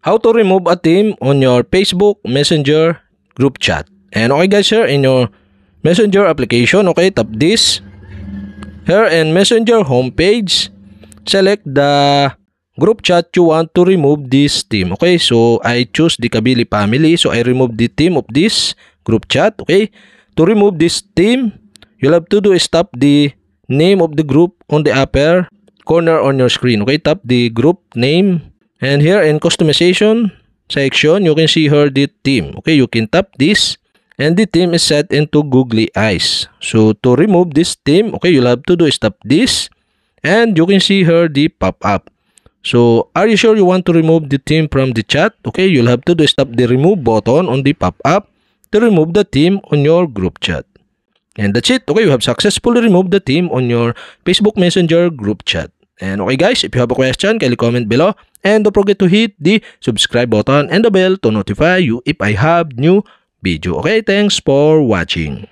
how to remove a team on your Facebook Messenger group chat. And okay guys, here in your Messenger application, okay, tap this. Here in Messenger homepage, select the group chat you want to remove this team. Okay, so I choose the Kabili family, so I remove the team of this group chat. Okay, to remove this team, you'll have to do is tap the name of the group on the upper corner on your screen. Okay, tap the group name, and here in customization section, you can see here the team. Okay, you can tap this, and the team is set into googly eyes. So to remove this team, okay, you'll have to do is tap this, and you can see here the pop-up. So are you sure you want to remove the team from the chat? Okay, you'll have to do is tap the remove button on the pop-up to remove the team on your group chat. And that's it. Okay, you have successfully removed the team on your Facebook Messenger group chat. And okay guys, if you have a question, kindly comment below. And don't forget to hit the subscribe button and the bell to notify you if I have new video. Okay, thanks for watching.